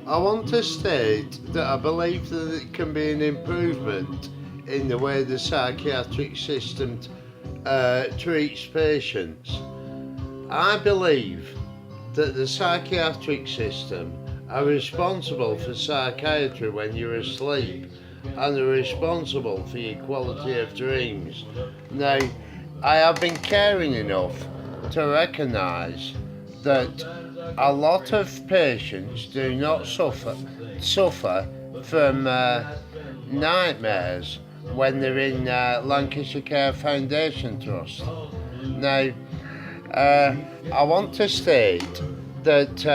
I want to state that I believe that it can be an improvement in the way the psychiatric system treats patients. I believe that the psychiatric system are responsible for psychiatry when you're asleep and are responsible for your quality of dreams. Now, I have been caring enough to recognise that a lot of patients do not suffer from nightmares when they're in Lancashire Care Foundation Trust. Now, I want to state that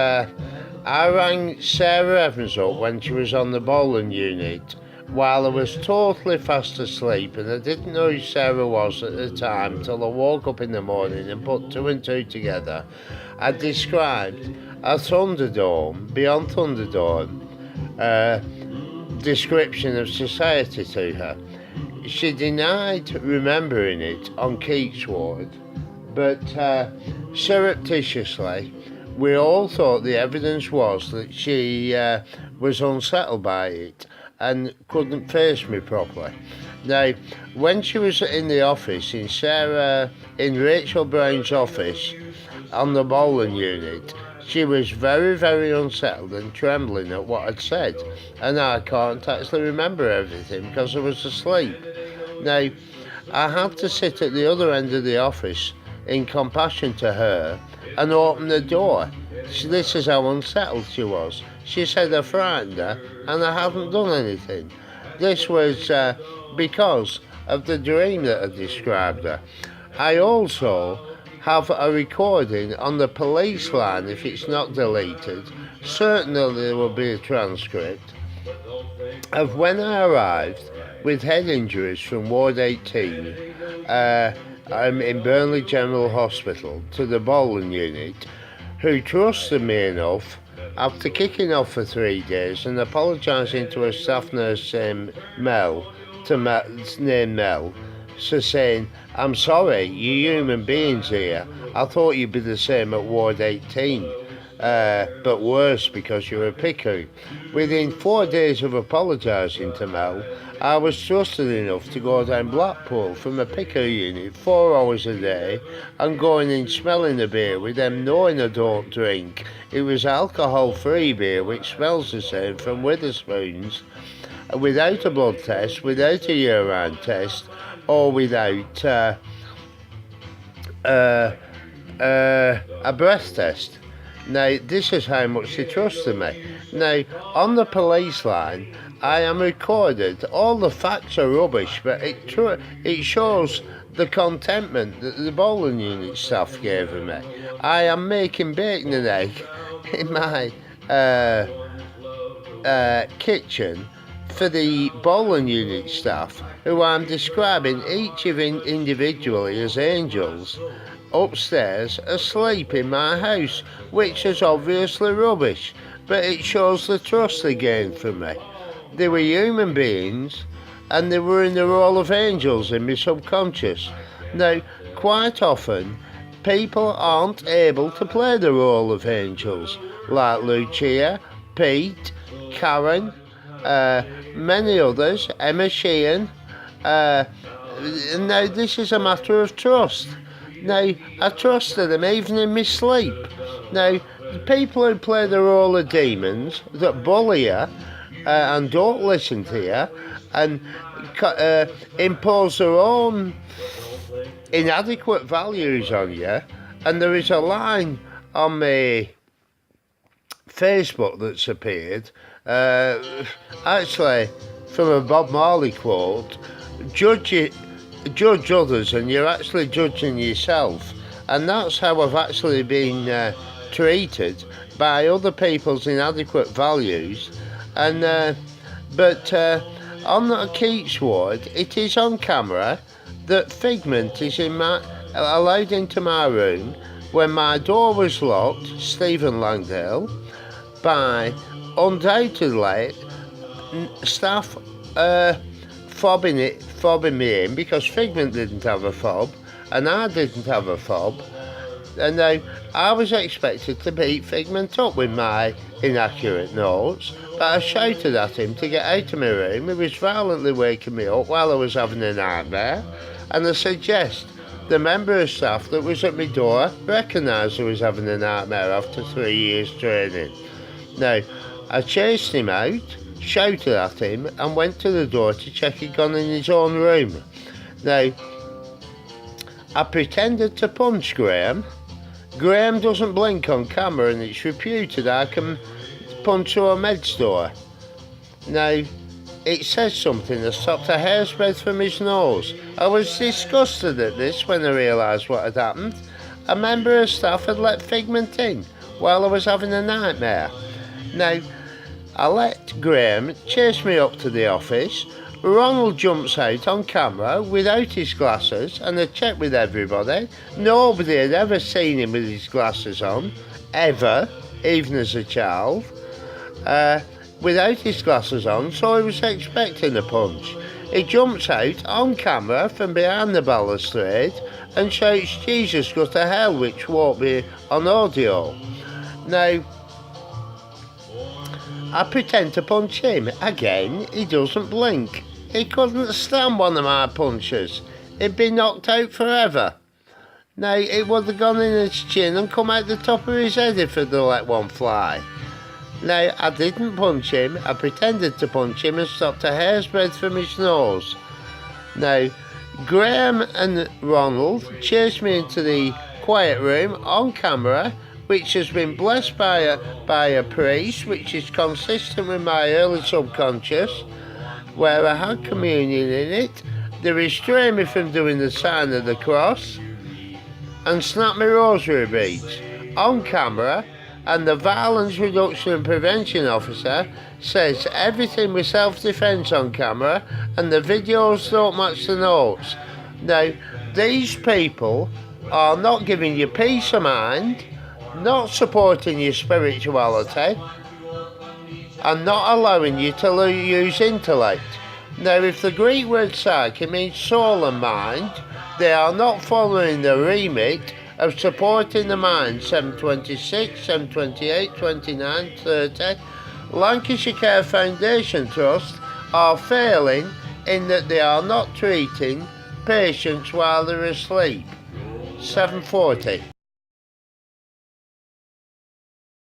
I rang Sarah Evans up when she was on the bowling unit while I was totally fast asleep, and I didn't know who Sarah was at the time till I woke up in the morning and put two and two together. I described a Thunderdome, beyond Thunderdome, description of society to her. She denied remembering it on Keats ward, but surreptitiously we all thought the evidence was that she was unsettled by it and couldn't face me properly. Now, when she was in the office, in Rachel Brown's office on the bowling unit, she was very, very unsettled and trembling at what I'd said, and I can't actually remember everything because I was asleep. Now, I had to sit at the other end of the office in compassion to her and open the door. This is how unsettled she was. She said I frightened her and I haven't done anything. This was because of the dream that I described her. I also have a recording on the police line, if it's not deleted. Certainly there will be a transcript of when I arrived with head injuries from Ward 18 in Burnley General Hospital to the bowling unit, who trusted me enough after kicking off for 3 days and apologising to a staff nurse named Mel, so saying, "I'm sorry, you human beings here. I thought you'd be the same at Ward 18, but worse because you're a pickoo." Within 4 days of apologising to Mel, I was trusted enough to go down Blackpool from a pickoo unit 4 hours a day and going in smelling the beer with them knowing I don't drink. It was alcohol-free beer which smells the same from Witherspoons, without a blood test, without a urine test, or without a breath test. Now, this is how much they trusted me. Now, on the police line, I am recorded. All the facts are rubbish, but it shows the contentment that the bowling unit staff gave me. I am making bacon and egg in my kitchen for the bowling unit staff, who I'm describing each of individually as angels, upstairs asleep in my house, which is obviously rubbish, but it shows the trust they gained from me. They were human beings and they were in the role of angels in my subconscious. Now, quite often, people aren't able to play the role of angels, like Lucia, Pete, Karen, many others, Emma Sheehan. Now, this is a matter of trust. Now, I trusted them even in my sleep. Now, the people who play the role of demons, that bully you and don't listen to you and impose their own inadequate values on you, and there is a line on my Facebook that's appeared, actually from a Bob Marley quote, judge others and you're actually judging yourself. And that's how I've actually been treated by other people's inadequate values. And but on the Keats ward, it is on camera that Figment is allowed into my room when my door was locked, Stephen Langdale, by undoubtedly staff fobbing me in because Figment didn't have a fob and I didn't have a fob. And now I was expected to beat Figment up with my inaccurate notes, but I shouted at him to get out of my room. He was violently waking me up while I was having a nightmare, and I said yes. The member of staff that was at my door recognised I was having a nightmare after 3 years training. Now, I chased him out, shouted at him, and went to the door to check he'd gone in his own room. Now, I pretended to punch Graham. Graham doesn't blink on camera, and it's reputed I can punch through a med store. Now, it says something that stopped a hair's breadth from his nose. I was disgusted at this when I realised what had happened. A member of staff had let Figment in while I was having a nightmare. Now, I let Graham chase me up to the office. Ronald jumps out on camera without his glasses, and I checked with everybody. Nobody had ever seen him with his glasses on, ever, even as a child, without his glasses on, so I was expecting a punch. He jumps out on camera from behind the balustrade and shouts, "Jesus, go to hell," which won't be on audio. Now, I pretend to punch him. Again, he doesn't blink. He couldn't stand one of my punches. He'd be knocked out forever. Now, it would have gone in his chin and come out the top of his head if I'd have let one fly. Now, I didn't punch him. I pretended to punch him and stopped a hair's breadth from his nose. Now, Graham and Ronald chased me into the quiet room on camera, which has been blessed by a priest, which is consistent with my early subconscious, where I had communion in it. They restrained me from doing the sign of the cross and snapped my rosary beads on camera, and the violence reduction and prevention officer says everything was self-defense on camera and the videos don't match the notes. Now, these people are not giving you peace of mind, not supporting your spirituality, and not allowing you to use intellect. Now, if the Greek word psyche means soul and mind, they are not following the remit of supporting the mind. 726, 728, 29, 30. Lancashire Care Foundation Trust are failing in that they are not treating patients while they're asleep. 740.